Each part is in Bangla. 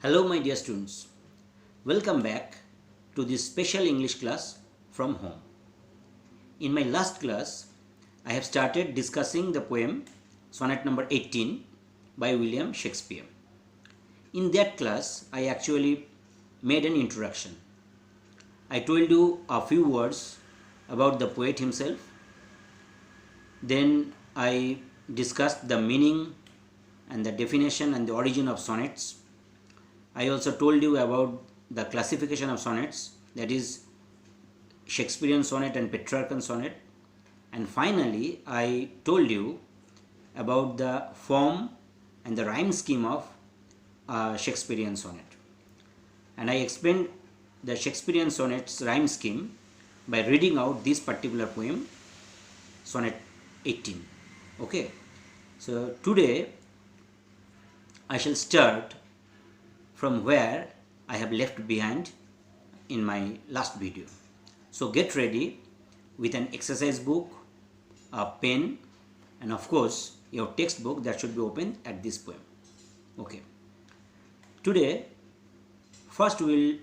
Hello, my dear students. Welcome back to this special English class from home. In my last class, I have started discussing the poem Sonnet number 18 by William Shakespeare. In that class, I actually made an introduction. I told you a few words about the poet himself. Then I discussed the meaning and the definition and the origin of sonnets. I also told you about the classification of sonnets, that is Shakespearean sonnet and Petrarchan sonnet. And finally, I told you about the form and the rhyme scheme of Shakespearean sonnet. And I explained the Shakespearean sonnet's rhyme scheme by reading out this particular poem, Sonnet 18. Okay, so today I shall start from where I have left behind in my last video. So get ready with an exercise book, a pen, and of course your textbook that should be open at this poem. Okay. Today, first we will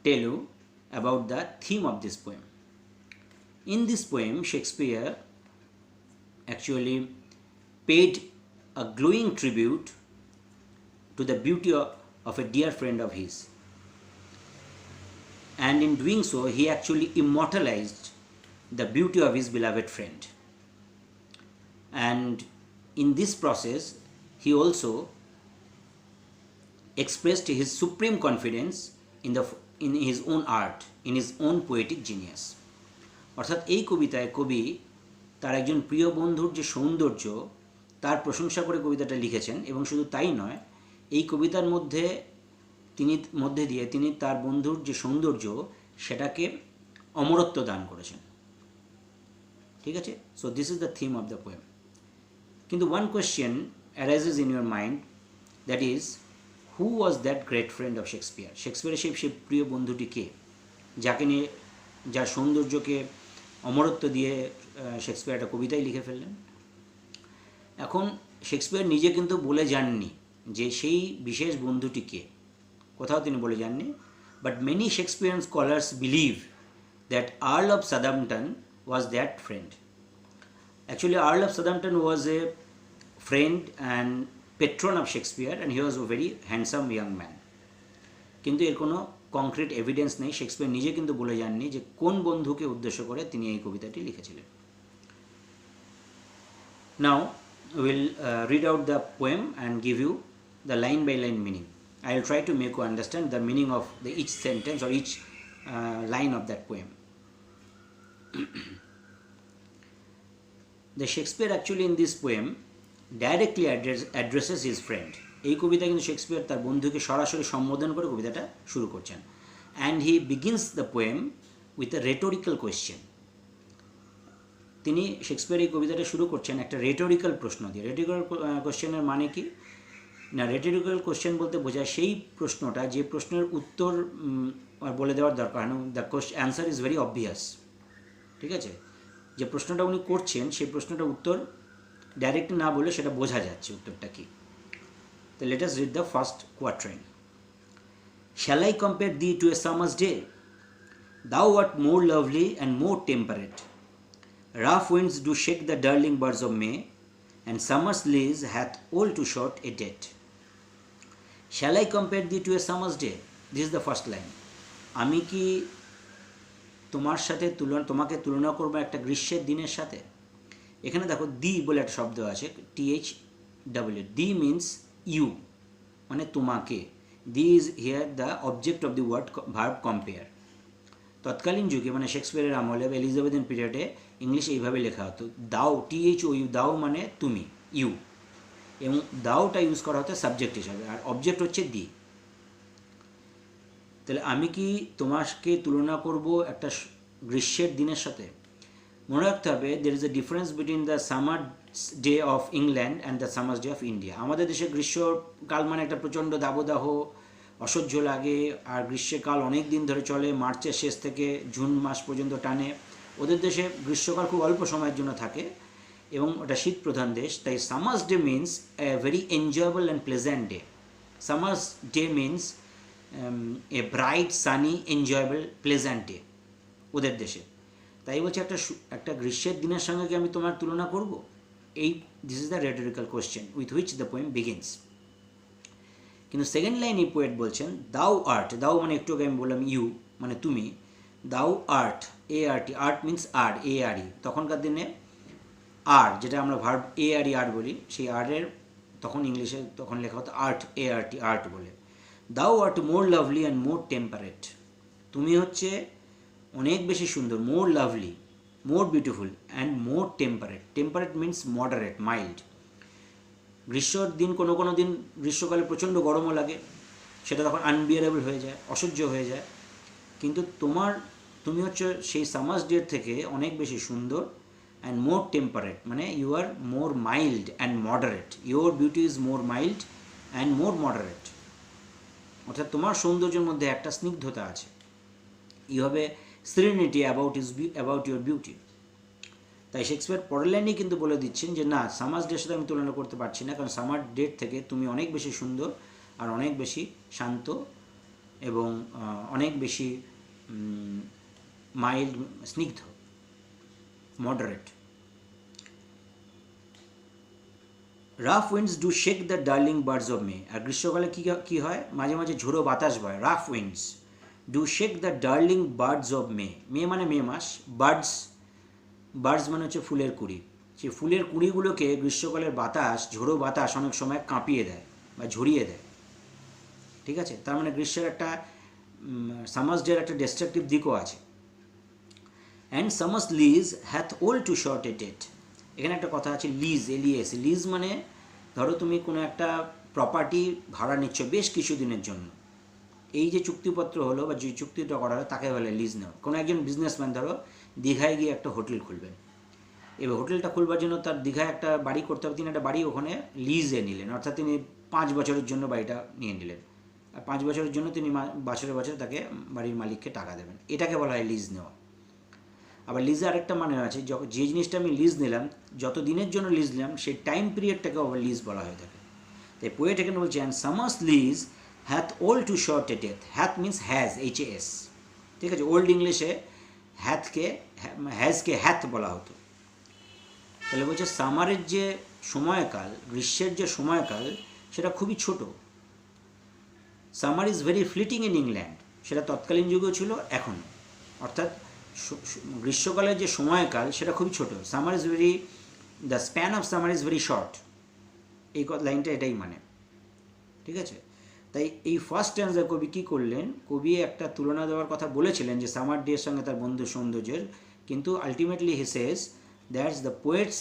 tell you about the theme of this poem. In this poem, Shakespeare actually paid a glowing tribute to the beauty of a dear friend of his. And in doing so, he actually immortalized the beauty of his beloved friend. And in this process, he also expressed his supreme confidence in his own art, in his own poetic genius. অর্থাৎ এই কবিতায় কবি তার একজন প্রিয় বন্ধুর যে সৌন্দর্য তার প্রশংসা করে কবিতাটা লিখেছেন, এবং শুধু তাই নয়, এই কবিতার মধ্যে দিয়ে তিনি তার বন্ধুর যে সৌন্দর্য সেটাকে অমরত্ব দান করেছেন। ঠিক আছে, so this is the theme of the poem. কিন্তু one question arises in your mind, that is who was that great friend of Shakespeare? শেক্সপিয়ারের সেই প্রিয় বন্ধুটি কে, যাকে নিয়ে, যার সৌন্দর্যকে অমরত্ব দিয়ে শেক্সপিয়ার একটা কবিতায় লিখে ফেললেন। এখন শেক্সপিয়ার নিজে কিন্তু বলে যাননি যে সেই বিশেষ বন্ধুটি কে, কোথাও তিনি বলে যাননি। But many Shakespearean scholars believe that Earl of Southampton was that friend. Actually Earl of Southampton was a friend and patron of Shakespeare, and he was a very handsome young man. কিন্তু এর কোনো কংক্রিট এভিডেন্স নেই। শেক্সপিয়ার নিজে কিন্তু বলে যাননি যে কোন বন্ধুকে উদ্দেশ্য করে তিনি এই কবিতাটি লিখেছিলেন। নাও we'll read out the poem and give you the line by line meaning. I will try to make you understand the meaning of each sentence or each line of that poem. The Shakespeare actually in this poem directly addresses his friend. এই কবিতা কিন্তু শেক্সপিয়ার তার বন্ধুকে সরাসরি সম্বোধন করে কবিতাটা শুরু করছেন। And he begins the poem with a rhetorical question. তিনি শেক্সপিয়ার এই কবিতাটা শুরু করছেন একটা রেটোরিক্যাল প্রশ্ন দিয়ে। রেটোরিক্যাল কোশ্চেনের মানে কি না, রেটোরিক্যাল কোশ্চেন বলতে বোঝায় সেই প্রশ্নটা যে প্রশ্নের উত্তর বলে দেওয়ার দরকার হয় না, the answer is very obvious. ঠিক আছে, যে প্রশ্নটা উনি করছেন সেই প্রশ্নটার উত্তর ডাইরেক্ট না বলে সেটা বোঝা যাচ্ছে উত্তরটা কি। তো let us read the first quatrain. Shall I compare thee to a summer's day? Thou art more lovely and more temperate. Rough winds do shake the darling birds of May, and summer's lease hath all too short a date. Shall I compare thee to a summer's day? This is the first line. আমি কি তোমাকে তুলনা করবো একটা গ্রীষ্মের দিনের সাথে? এখানে দেখো দি বলে একটা শব্দ আছে, THW. দি মিন্স ইউ, মানে তোমাকে। Thee is here the object of the word verb compare. তৎকালীন যুগে মানে শেক্সপিয়ারের আমলে বা এলিজাবেথিয়ান পিরিয়ডে ইংলিশ এইভাবে লেখা হতো, দাও, THOU, দাও মানে তুমি, ইউ, এবং দাওটা ইউজ করা হতো সাবজেক্ট হিসাবে, আর অবজেক্ট হচ্ছে দি। তাহলে আমি কি তোমাকে তুলনা করব একটা গ্রীষ্মের দিনের সাথে? মনে রাখতে হবে there is a difference between the summer day of England and the summer day of India. আমাদের দেশে গ্রীষ্মকাল মানে একটা প্রচণ্ড দাবদাহ, অসহ্য লাগে, আর গ্রীষ্মকাল অনেক দিন ধরে চলে, মার্চের শেষ থেকে জুন মাস পর্যন্ত টানে। ওদের দেশে গ্রীষ্মকাল খুব অল্প সময়ের জন্য থাকে এবং ওটা শীত প্রধান দেশ, তাই summer's day means a very enjoyable and pleasant day. Summer's day means a bright Sunny enjoyable pleasant day ওদের দেশে। তাই বলছে একটা গ্রীষ্মের দিনের সঙ্গে কি আমি তোমার তুলনা করব? এই this is the rhetorical question with which the poem begins. কিন্তু সেকেন্ড লাইন এই পোয়েট বলছেন, দাও আর্ট, দাও মানে একটু আগে আমি বললাম ইউ মানে তুমি, দাও আর্ট, এ আর টি, আর্ট মিনস আর, এ আর ই, তখনকার দিনে আর যেটা আমরা ভার্ব এ আর ই আর বলি, সেই আরের তখন ইংলিশে তখন লেখা হতো আর্ট, এ আর টি, আর্ট বলে। Thou art more lovely and more temperate, তুমি হচ্ছে অনেক বেশি সুন্দর, more lovely, more beautiful and more temperate, temperate means moderate, mild. গ্রীষ্মর দিন কোনো কোনো দিন গ্রীষ্মকালে প্রচণ্ড গরমও লাগে, সেটা তখন আনবিয়ারেবল হয়ে যায়, অসহ্য হয়ে যায়, কিন্তু তুমি হচ্ছে সেই সামার্স ডের থেকে অনেক বেশি সুন্দর, অ্যান্ড মোর টেম্পারেট মানে you are more mild and moderate, your beauty is more mild and more moderate, অর্থাৎ তোমার সৌন্দর্যের মধ্যে একটা স্নিগ্ধতা আছে, you have a serenity about your beauty. তাই শেক্সপিয়ার পরের লাইনেই কিন্তু বলে দিচ্ছেন যে না, সামার ডের সাথে আমি তুলনা করতে পারছি না, কারণ সামার ডের থেকে তুমি অনেক বেশি সুন্দর আর অনেক বেশি শান্ত এবং অনেক বেশি মাইল্ড, স্নিগ্ধ, moderate. Rough winds do shake the darling buds of May, আর গ্রীষ্মকালে কী হয়, মাঝে মাঝে ঝোড়ো বাতাস বয়, rough winds do shake the darling buds of May, May মানে মে মাস, বার্ডস মানে হচ্ছে ফুলের কুঁড়ি, সেই ফুলের কুঁড়িগুলোকে গ্রীষ্মকালের বাতাস, ঝোড়ো বাতাস অনেক সময় কাঁপিয়ে দেয় বা ঝরিয়ে দেয়, ঠিক আছে। তার মানে গ্রীষ্মের একটা সামার্স ডের একটা ডিস্ট্রাকটিভ দিকও আছে। And summer's lease hath all too short a date, এখানে একটা কথা আছে লিজ, এলিএস, লিজ মানে ধরো তুমি কোনো একটা প্রপার্টি ভাড়া নিচ্ছ বেশ কিছুদিনের জন্য, এই যে চুক্তিপত্র হলো বা যে চুক্তিটা করা হলো তাকে বলে লিজ নেওয়া। কোনো একজন বিজনেসম্যান ধরো দীঘায় গিয়ে একটা হোটেল খুলবেন, এবার হোটেলটা খুলবার জন্য তার দীঘায় একটা বাড়ি করতে হবে, তিনি একটা বাড়ি ওখানে লিজে নিলেন, অর্থাৎ তিনি 5 বছরের জন্য বাড়িটা নিয়ে নিলেন, আর 5 বছরের জন্য তিনি বছরে বছরে তাকে বাড়ির মালিককে টাকা দেবেন, এটাকে বলা হয় লিজ নেওয়া। আবার লিজে আরেকটা মানে আছে, যে জিনিসটা আমি লিজ নিলাম, যত দিনের জন্য লিজ নিলাম সেই টাইম পিরিয়ডটাকে আবার লিজ বলা হয়ে থাকে। তাই পোয়েট এখানে বলছে, and summer's lease hath all too short a death, hath means has, HAS, ঠিক আছে। ওল্ড ইংলিশে হ্যাজকে হ্যাথ বলা হতো। তাহলে বলছে সামারের যে সময়কাল, গ্রীষ্মের যে সময়কাল, সেটা খুবই ছোট। Summer is very fleeting in England, সেটা তৎকালীন যুগেও ছিল এখনও, অর্থাৎ গ্রীষ্মকালের যে সময়কাল সেটা খুবই ছোট। Summer is very, the span of summer is very short, এই লাইনটা এটাই মানে, ঠিক আছে। তাই এই ফার্স্ট স্ট্যান্জার কবি কী করলেন, কবি একটা তুলনা দেওয়ার কথা বলেছিলেন যে সামার ডের সঙ্গে তার বন্ধু সৌন্দর্যের, কিন্তু ultimately he says that's the poet's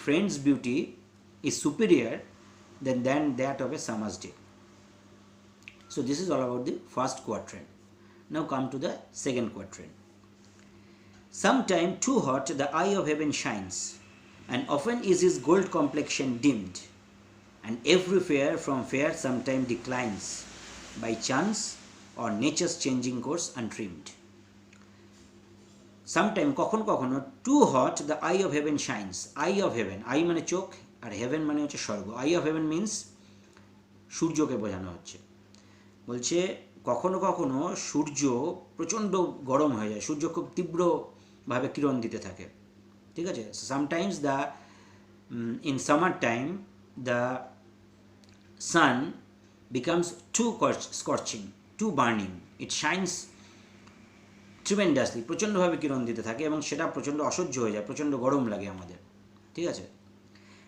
friend's beauty is superior than that of a summer's day. So this is all about the first quatrain. Now come to the second quatrain. Sometime too hot the eye of heaven shines, and often is his gold complexion dimmed, and every fair from fair sometime declines, by chance or nature's changing course untrimmed. Sometime কখনো কখনো too hot the eye of heaven shines, eye of heaven, eye মানে চোখ আর heaven মানে হচ্ছে স্বর্গ, eye of heaven means সূর্যকে বোঝানো হচ্ছে। বলছে কখনো কখনো সূর্য প্রচণ্ড গরম হয়ে যায়, সূর্য খুব তীব্রভাবে কিরণ দিতে থাকে, ঠিক আছে। Sometimes the in summer time the sun becomes too scorching, too burning, it shines tremendously, প্রচণ্ডভাবে কিরণ দিতে থাকে এবং সেটা প্রচণ্ড অসহ্য হয়ে যায়, প্রচণ্ড গরম লাগে আমাদের, ঠিক আছে।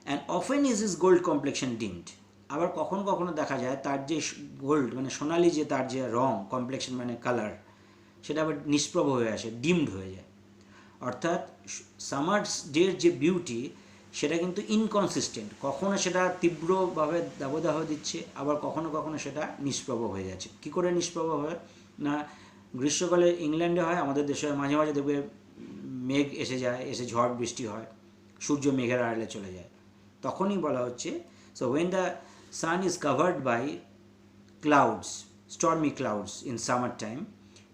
And often is is gold complexion deemed, আবার কখনো কখনো দেখা যায় তার যে গোল্ড মানে সোনালি যে তার যে রং, কমপ্লেকশন মানে কালার, সেটা আবার নিষ্প্রভ হয়ে আসে, ডিমড হয়ে যায়। অর্থাৎ সামার্স ডের যে বিউটি সেটা কিন্তু ইনকনসিস্টেন্ট, কখনো সেটা তীব্রভাবে দাবদাহ দিচ্ছে, আবার কখনো কখনো সেটা নিষ্প্রভ হয়ে যাচ্ছে। কী করে নিষ্প্রভ হয় না, গ্রীষ্মকালে ইংল্যান্ডে হয়, আমাদের দেশে মাঝে মাঝে দেখবে মেঘ এসে যায়, এসে ঝড় বৃষ্টি হয়, সূর্য মেঘের আড়ালে চলে যায়, তখনই বলা হচ্ছে so when the sun is covered by clouds, stormy clouds in summer time,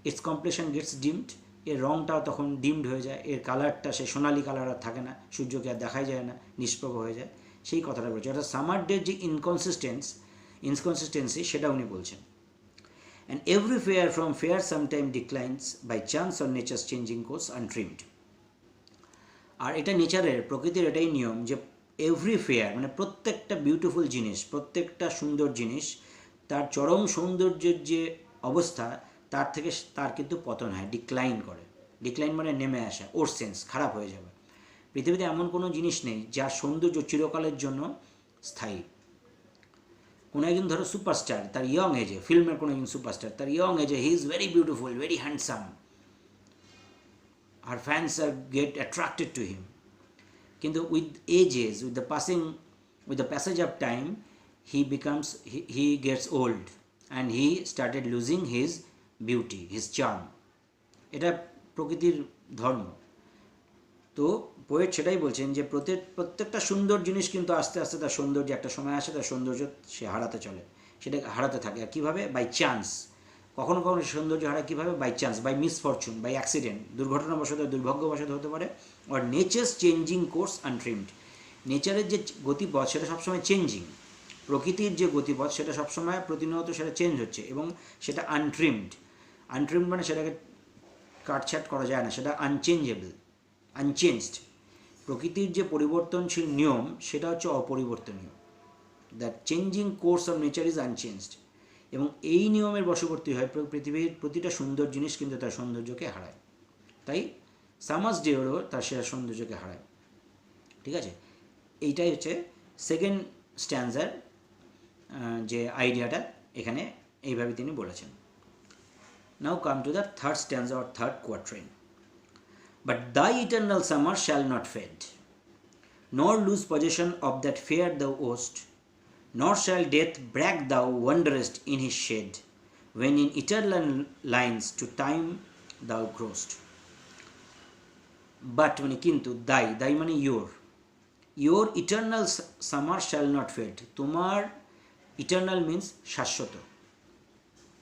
its complexion gets dimmed, এর রঙটাও তখন ডিমড হয়ে যায়, এর কালারটা সে সোনালি কালার আর থাকে না, সূর্যকে আর দেখাই যায় না, নিষ্প্রভ হয়ে যায়, সেই কথাটা বলছে। অর্থাৎ সামার ডের যে ইনকনসিস্টেন্সি, সেটা উনি বলছেন। And every fair from fair sometime declines by chance or nature's changing course untrimmed. আর এটা নেচারের, প্রকৃতির এটাই নিয়ম যে এভরি ফেয়ার মানে প্রত্যেকটা বিউটিফুল জিনিস, প্রত্যেকটা সুন্দর জিনিস তার চরম সৌন্দর্যের যে অবস্থা তার কিন্তু পতন হয়, ডিক্লাইন করে। ডিক্লাইন মানে নেমে আসা, ওর সেন্স খারাপ হয়ে যাবে। পৃথিবীতে এমন কোনো জিনিস নেই যার সৌন্দর্য চিরকালের জন্য স্থায়ী। কোনো একজন ধরো সুপারস্টার, তার ইয়ং এজে, ফিল্মের কোনো একজন সুপারস্টার, তার ইয়ং এজে he is very beautiful, very handsome, her fans are get attracted to him. কিন্তু with ages, with the passage of time, he gets old and he started losing his beauty, his charm. এটা প্রকৃতির ধর্ম। তো পোয়েট সেটাই বলছেন যে প্রত্যেকটা সুন্দর জিনিস কিন্তু আস্তে আস্তে তার সৌন্দর্য একটা সময় আসে, তার সৌন্দর্য সে সেটা হারাতে থাকে। আর কীভাবে? By chance. কখনো কখনো সৌন্দর্য হারায় কীভাবে? By chance, by misfortune, by accident, দুর্ঘটনাবশত, দুর্ভাগ্যবশত হতে পারে। আর নেচার্স চেঞ্জিং কোর্স আনট্রিমড, নেচারের যে গতিপথ সেটা সবসময় চেঞ্জিং, প্রকৃতির যে গতিপথ সেটা সবসময় প্রতিনিয়ত সেটা চেঞ্জ হচ্ছে এবং সেটা আনট্রিমড। আনট্রিমড মানে সেটাকে কাটছাট করা যায় না, সেটা আনচেঞ্জেবল, আনচেঞ্জড। প্রকৃতির যে পরিবর্তনশীল নিয়ম সেটা হচ্ছে অপরিবর্তনীয়। The changing course of nature is unchanged. এবং এই নিয়মের বশবর্তী হয় পৃথিবীর প্রতিটা সুন্দর জিনিস কিন্তু তার সৌন্দর্যকে হারায়। তাই সামার্স ডেওরও তার সেরা সৌন্দর্যকে হারায়। ঠিক আছে, এইটাই হচ্ছে সেকেন্ড স্ট্যান্ডার যে আইডিয়াটা এখানে এইভাবে তিনি বলেছেন। Now come to the third stanza or third quatrain. But thy eternal summer shall not fade, nor lose possession of that fair thou owest, nor shall death brag thou wanderest in his shade, when in eternal lines to time thou growest. But মানে কিন্তু thy মানে your eternal summer shall not fade. তোমার eternal means Shashwata,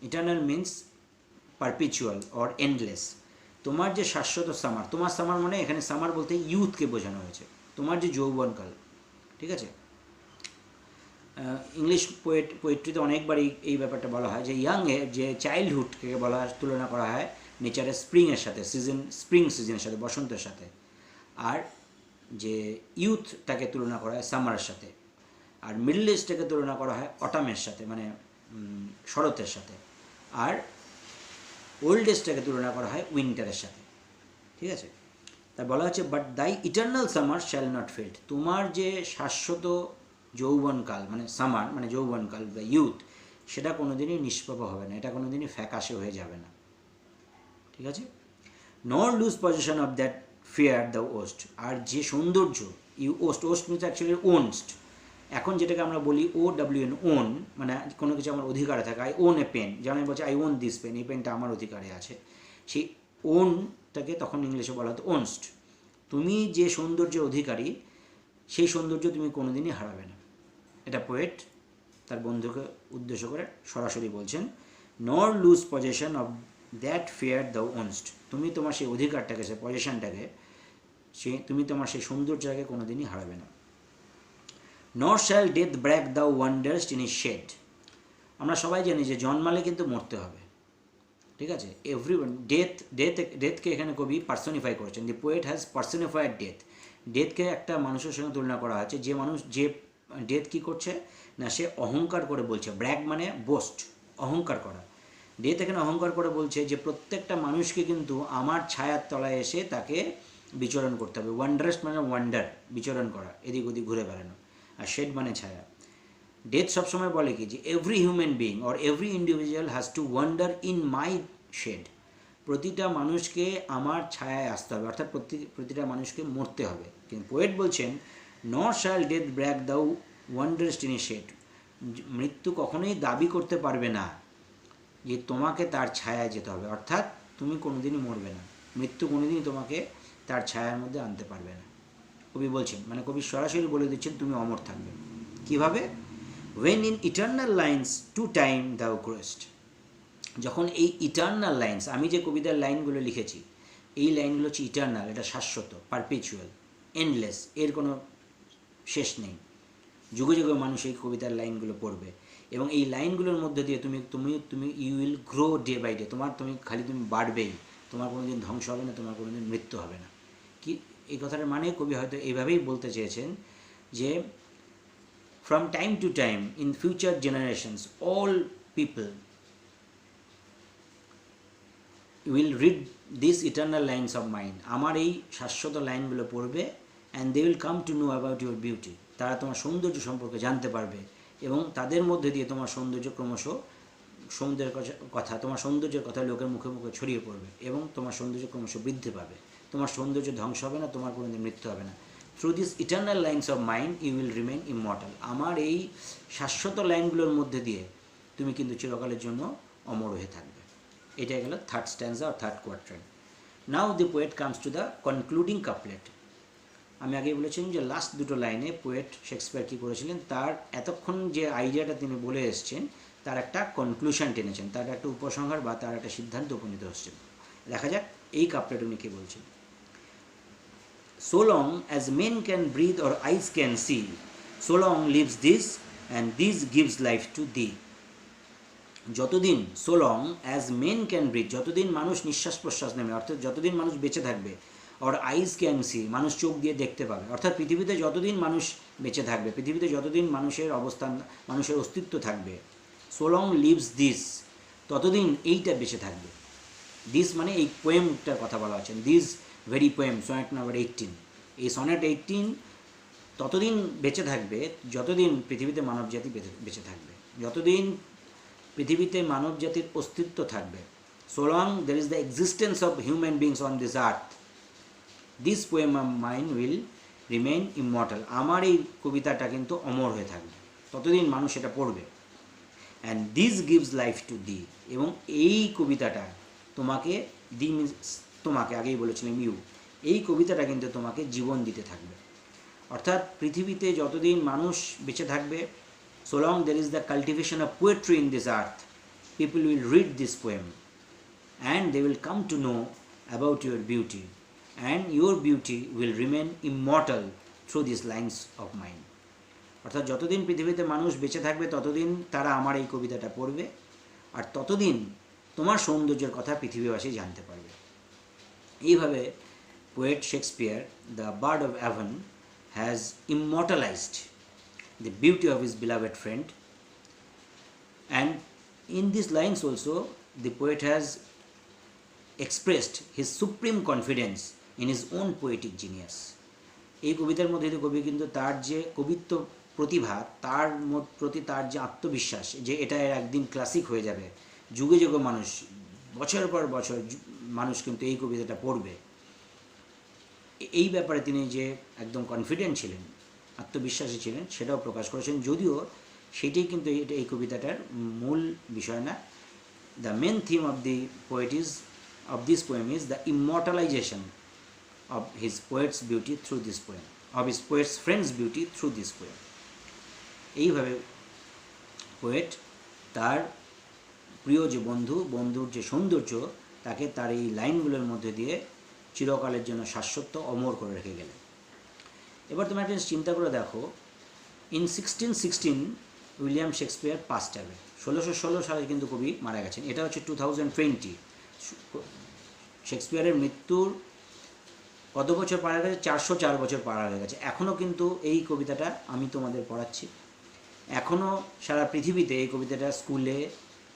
eternal means perpetual or endless. তোমার যে শাশ্বত সামার, তোমার সামার মানে এখানে সামার বলতে ইউথকে বোঝানো হয়েছে, তোমার যে যৌবনকাল। ঠিক আছে, ইংলিশ পোয়েট্রিতে অনেকবার এই ব্যাপারটা বলা হয় যে যে চাইল্ডহুডকে তুলনা করা হয় নেচারের স্প্রিংয়ের সাথে, স্প্রিং সিজনের সাথে, বসন্তের সাথে। আর যে ইউথটাকে তুলনা করা হয় সামারের সাথে। আর মিডল এজটাকে তুলনা করা হয় অটামের সাথে, মানে শরতের সাথে। আর ওল্ড এজটাকে তুলনা করা হয় উইন্টারের সাথে। ঠিক আছে, তা বলা হচ্ছে but thy eternal summer shall not fade, তোমার যে শাশ্বত যৌবনকাল মানে সামার মানে যৌবনকাল বা ইউথ, সেটা কোনোদিনই নিষ্প্রভ হবে না, এটা কোনোদিনই ফ্যাকাশে হয়ে যাবে না। ঠিক আছে, nor lose possession of that fair thou ow'st, আর যে সৌন্দর্য ওস্ট মিনস অ্যাকচুয়ালি ওনস্ট। এখন যেটাকে আমরা বলি OWN, ওন, মানে কোনো কিছু আমার অধিকারে থাকে। আই ওন এ পেন, যেমন আমি বলছি আই ওন দিস পেন, এই পেনটা আমার অধিকারে আছে। সেই ওনটাকে তখন ইংলিশে বলা হতো ওনস্ট। তুমি যে সৌন্দর্যের অধিকারী, সেই সৌন্দর্য তুমি কোনোদিনই হারাবে না। এটা পোয়েট তার বন্ধুকে উদ্দেশ্য করে সরাসরি বলছেন, nor lose possession of that fair thou ow'st, তুমি তোমার সেই অধিকারটাকে, সেই পজিশনটাকে, তুমি তোমার সেই সৌন্দর্যটাকে কোনোদিনই হারাবে না। নর শ্যাল ডেথ ব্র্যাক দাও ওয়ান্ডারস্ট ইন ইজ শেড, আমরা সবাই জানি যে জন্মালে কিন্তু মরতে হবে। ঠিক আছে, এভরিওয়ান ডেথকে এখানে কবি পার্সনিফাই করেছেন। দি পোয়েট হ্যাজ পার্সনিফাইড ডেথকে একটা মানুষের সঙ্গে তুলনা করা হয়েছে। যে মানুষ, যে ডেথ কী করছে না, সে অহংকার করে বলছে, ব্র্যাক মানে বোস্ট, অহংকার করা। ডেথ এখানে অহংকার করে বলছে যে প্রত্যেকটা মানুষকে কিন্তু আমার ছায়ার তলায় এসে তাকে বিচরণ করতে হবে। ওয়ান্ডারেস্ট মানে ওয়ান্ডার, বিচরণ করা, এদিক ওদিক ঘুরে বেড়ানো। আর শেড মানে ছায়া। ডেথ সবসময় বলে কি যে every human being or every individual has to wander in my shade, প্রতিটা মানুষকে আমার ছায়ায় আসতে হবে, অর্থাৎ প্রতিটা মানুষকে মরতে হবে। কিন্তু পোয়েট বলছেন নর শ্যাল ডেথ ব্র্যাক দাও ওয়ান্ডারেস্ট ইন এ শেড, মৃত্যু কখনোই দাবি করতে পারবে না যে তোমাকে তার ছায়ায় যেতে হবে, অর্থাৎ তুমি কোনোদিনই মরবে না, মৃত্যু কোনোদিনই তোমাকে তার ছায়ার মধ্যে আনতে পারবে না। কবি বলছেন, মানে কবি সরাসরি বলে দিচ্ছেন তুমি অমর থাকবে। কিভাবে? when in eternal lines to time thou growest, যখন এই ইটার্নাল লাইন্স, আমি যে কবিতার লাইনগুলো লিখেছি এই লাইনগুলো হচ্ছে ইটার্নাল, এটা শাশ্বত, পারপিচুয়াল, এন্ডলেস, এর কোনো শেষ নেই। যুগে যুগে মানুষ এই কবিতার লাইনগুলো পড়বে। এবং এই লাইনগুলোর মধ্যে দিয়ে তুমি তুমি তুমি you will grow day by day, তুমি বাড়বেই, তোমার কোনো দিন ধ্বংস হবে না, তোমার কোনো দিন মৃত্যু হবে না। কি এই কথাটার মানে কবি হয়তো এইভাবেই বলতে চেয়েছেন যে from time to time in future generations all people will read this eternal lines of mind, আমার এই শাশ্বত লাইনগুলো পড়বে, and they will come to know about your beauty, তারা তোমার সৌন্দর্য সম্পর্কে জানতে পারবে, এবং তাদের মধ্যে দিয়ে তোমার সৌন্দর্য ক্রমশ তোমার সৌন্দর্যের কথা লোকের মুখে মুখে ছড়িয়ে পড়বে, এবং তোমার সৌন্দর্য ক্রমশ বৃদ্ধি পাবে, তোমার সৌন্দর্য ধ্বংস হবে না, তোমার কোনোদিন মৃত্যু হবে না। Through this eternal lines of mind you will remain immortal, আমার এই শাশ্বত লাইনগুলোর মধ্যে দিয়ে তুমি কিন্তু চিরকালের জন্য অমর হয়ে থাকবে। এটা গেল থার্ড স্ট্যান্সা আর third quatrain. Now the poet comes to the concluding couplet. আমি আগেই বলেছিলাম যে লাস্ট দুটো লাইনে পোয়েট শেক্সপিয়ার কী করেছিলেন, তার এতক্ষণ যে আইডিয়াটা তিনি বলে এসছেন তার একটা কনক্লুশন টেনেছেন, তার একটা উপসংহার বা তার একটা সিদ্ধান্ত উপনীত হচ্ছেন। দেখা যাক এই কাপলেট উনি কী বলছেন। So long as men can breathe or eyes can see, so long lives this, and this gives life to thee. যতদিন so long as men can breathe, যতদিন মানুষ নিঃশ্বাস প্রশ্বাস নেবে, অর্থাৎ যতদিন মানুষ বেঁচে থাকবে, or eyes can see, মানুষ চোখ দিয়ে দেখতে পাবে, অর্থাৎ পৃথিবীতে যতদিন মানুষ বেঁচে থাকবে, পৃথিবীতে যতদিন মানুষের অবস্থান, মানুষের অস্তিত্ব থাকবে, so long lives this, ততদিন এইটা বেঁচে থাকবে। দিস মানে এই পোয়েমটার কথা বলা হচ্ছে, this very poem, sonnet number 18, এই সনেট 18 ততদিন বেঁচে থাকবে যতদিন পৃথিবীতে মানবজাতি বেঁচে থাকবে, যতদিন পৃথিবীতে মানবজাতির অস্তিত্ব থাকবে। So long there is the existence of human beings on this earth, this poem of mind will remain immortal, আমার এই কবিতাটা কিন্তু অমর হয়ে থাকবে, ততদিন মানুষ এটা পড়বে। And this gives life to the, এবং এই কবিতাটা তোমাকে, দি মিনস তোমাকে, আগেই বলেছিলাম ইউ, এই কবিতাটা কিন্তু তোমাকে জীবন দিতে থাকবে। অর্থাৎ পৃথিবীতে যতদিন মানুষ বেঁচে থাকবে, so long there is the cultivation of poetry in this earth, people will read this poem and they will come to know about your beauty, and your beauty will remain immortal through these lines of mine. অর্থাৎ যতদিন পৃথিবীতে মানুষ বেঁচে থাকবে ততদিন তারা আমার এই কবিতাটা পড়বে, আর ততদিন তোমার সৌন্দর্যের কথা পৃথিবীবাসী জানতে পারবে। এইভাবে poet Shakespeare, the bird of Avon, has immortalized the beauty of his beloved friend, and in these lines also the poet has expressed his supreme confidence in his own poetic genius. এই কবিতার মধ্যে কবি কিন্তু তার যে কবিত্ব প্রতিভা, তার প্রতি তার যে আত্মবিশ্বাস যে এটা একদিন ক্লাসিক হয়ে যাবে, যুগে যুগে মানুষ, বছরের পর বছর মানুষ কিন্তু এই কবিতাটা পড়বে, এই ব্যাপারে তিনি যে একদম কনফিডেন্ট ছিলেন, আত্মবিশ্বাসী ছিলেন, সেটাও প্রকাশ করেছেন। যদিও সেটাই কিন্তু এই কবিতাটার মূল বিষয় না। The main theme of the poet is, of this poem is the immortalization of his poet's beauty through this poem, of his poet's friend's beauty through this poem. এইভাবে পোয়েট তার প্রিয় যে বন্ধুর যে সৌন্দর্য, তাকে তার এই লাইনগুলোর মধ্যে দিয়ে চিরকালের জন্য শাশ্বত অমর করে রেখে গেলেন। এবার তোমরা একটা চিন্তা করে দেখো, in 1616 William Shakespeare passed away, 1616 সালে কিন্তু কবি মারা গেছেন। এটা হচ্ছে 2020। শেক্সপিয়ারের মৃত্যুর কত বছর পার হয়ে গেছে? 404 বছর পার হয়ে গেছে। এখনও কিন্তু এই কবিতাটা আমি তোমাদের পড়াচ্ছি, এখনও সারা পৃথিবীতে এই কবিতাটা স্কুলে,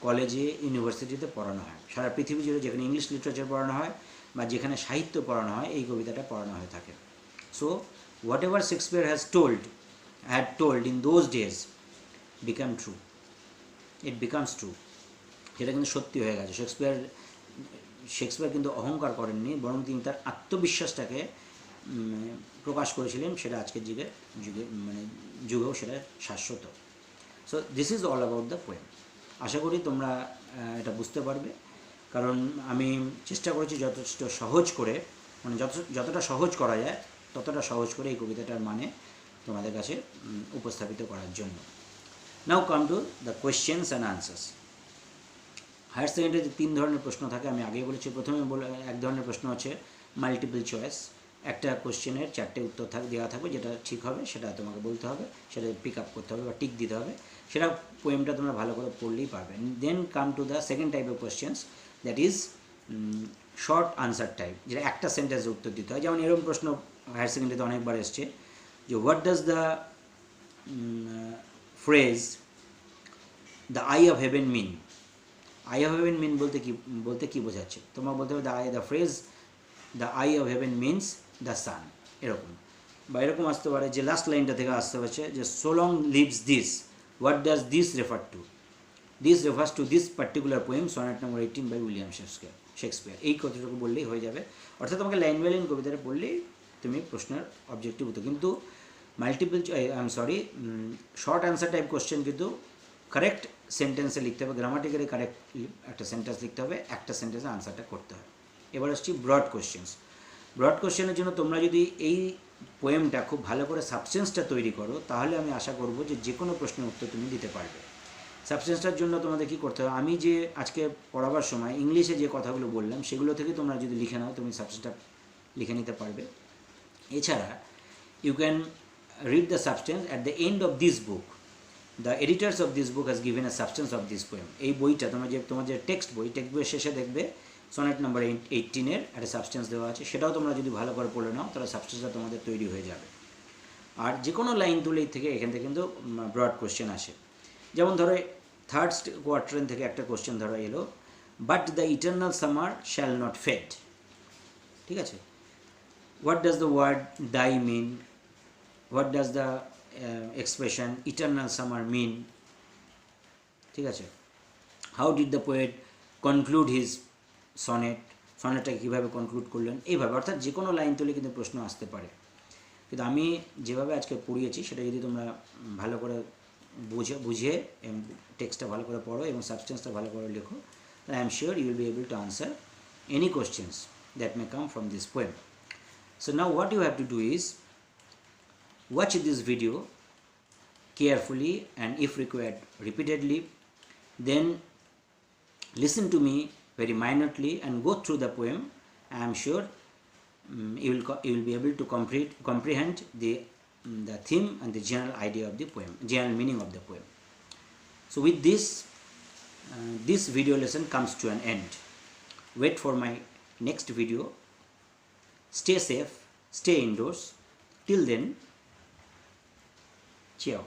কলেজে, ইউনিভার্সিটিতে পড়ানো হয়। সারা পৃথিবী জুড়ে যেখানে ইংলিশ লিটারেচার পড়ানো হয় বা যেখানে সাহিত্য পড়ানো হয়, এই কবিতাটা পড়ানো হয়ে থাকে। So what ever Shakespeare had told in those days become true, it becomes true, সেটা কিন্তু সত্যি হয়ে গেছে। শেক্সপিয়ার কিন্তু অহংকার করেননি, বরং তিনি তার আত্মবিশ্বাসটাকে প্রকাশ করেছিলেন, সেটা আজকের যুগেও সেটা শাশ্বত। So this is all about the poem. আশা করি তোমরা এটা বুঝতে পারবে, কারণ আমি চেষ্টা করেছি যথেষ্ট সহজ করে, যতটা সহজ করা যায় ততটা সহজ করে এই কবিতাটার মানে তোমাদের কাছে উপস্থাপিত করার জন্য। Now come to the questions and answers. Higher সেকেন্ডারিতে 3 ধরনের প্রশ্ন থাকে, আমি আগেই বলেছি। প্রথমে এক ধরনের প্রশ্ন হচ্ছে মাল্টিপল চয়েস, একটা কোশ্চেনের 4টে উত্তর দেওয়া থাকবে, যেটা ঠিক হবে সেটা তোমাকে বলতে হবে, সেটা পিক আপ করতে হবে বা টিক দিতে হবে, সেটা পোয়েমটা তোমরা ভালো করে পড়লেই পারবে। Then come to the second type of questions, that is short answer type, যেটা একটা সেন্টেন্সে উত্তর দিতে হয়। যেমন এরকম প্রশ্ন হায়ার সেকেন্ডারিতে অনেকবার এসছে যে what does the phrase the eye of heaven mean. Eye of heaven mean বলতে কি বোঝাচ্ছে, তোমার বলতে হবে the phrase the eye of heaven means the sun, এরকম। বা এরকম আসতে পারে যে লাস্ট লাইনটা থেকে আসতে হচ্ছে যে so long lives this, what does this refer to, this refers to this particular poem sonnet number 18 by William Shakespeare. এই কথাটুকু বললেই হয়ে যাবে। অর্থাৎ তোমাকে লাইন বাই লাইন কবিতাটা পড়লেই তুমি প্রশ্নের অবজেক্টিভ হতো। কিন্তু multiple short answer type question কিন্তু কারেক্ট সেন্টেন্সে লিখতে হবে, গ্রামাটিক্যালি কারেক্ট একটা সেন্টেন্স লিখতে হবে, একটা সেন্টেন্সে আনসারটা করতে হবে। এবার আসছি ব্রড কোশ্চেন্স। ব্রড কোশ্চেনের জন্য তোমরা যদি এই পোয়েমটা খুব ভালো করে সাবস্টেন্সটা তৈরি করো, তাহলে আমি আশা করব যে কোনো প্রশ্নের উত্তর তুমি দিতে পারবে। সাবস্টেন্সটার জন্য তোমাদের কী করতে হবে, আমি যে আজকে পড়াবার সময় ইংলিশে যে কথাগুলো বললাম সেগুলো থেকে তোমরা যদি লিখে নাও, তুমি সাবস্টেন্সটা লিখে নিতে পারবে। এছাড়া you can read the substance at the end of this book. The editors of this book has given a substance of this poem. এই বইটা তোমার যে টেক্সট বইয়ের শেষে দেখবে সনেট নাম্বার 18 একটা সাবস্টেন্স দেওয়া আছে, সেটাও তোমরা যদি ভালো করে পড়ে নাও তাহলে সাবস্টেন্সটা তোমাদের তৈরি হয়ে যাবে। আর যে কোনো লাইন তুলেই থেকে এখান থেকে কিন্তু ব্রড কোশ্চেন আসে। যেমন ধরো থার্ড কোয়ার্টার থেকে একটা কোশ্চেন ধরো এলো, but the eternal summer shall not fade. ঠিক আছে, what does the word die mean, what does the expression eternal summer mean? ঠিক আছে, how did the poet conclude his sonnet, সনেটটা কীভাবে কনক্লুড করলেন, এইভাবে। অর্থাৎ যে কোনো লাইন তুলে কিন্তু প্রশ্ন আসতে পারে। কিন্তু আমি যেভাবে আজকে পড়িয়েছি সেটা যদি তোমরা ভালো করে বুঝে এবং টেক্সটটা ভালো করে পড়ো এবং সাবস্টেন্সটা ভালো করে লেখো, তাহলে I am sure you will be able to answer any questions that may come from this poem. So now what you have to do is watch this video carefully and if required repeatedly, then listen to me very minutely and go through the poem. I am sure you will be able to comprehend the theme and the general idea of the poem, general meaning of the poem. So with this this video lesson comes to an end. Wait for my next video. Stay safe, stay indoors. Till then, ciao.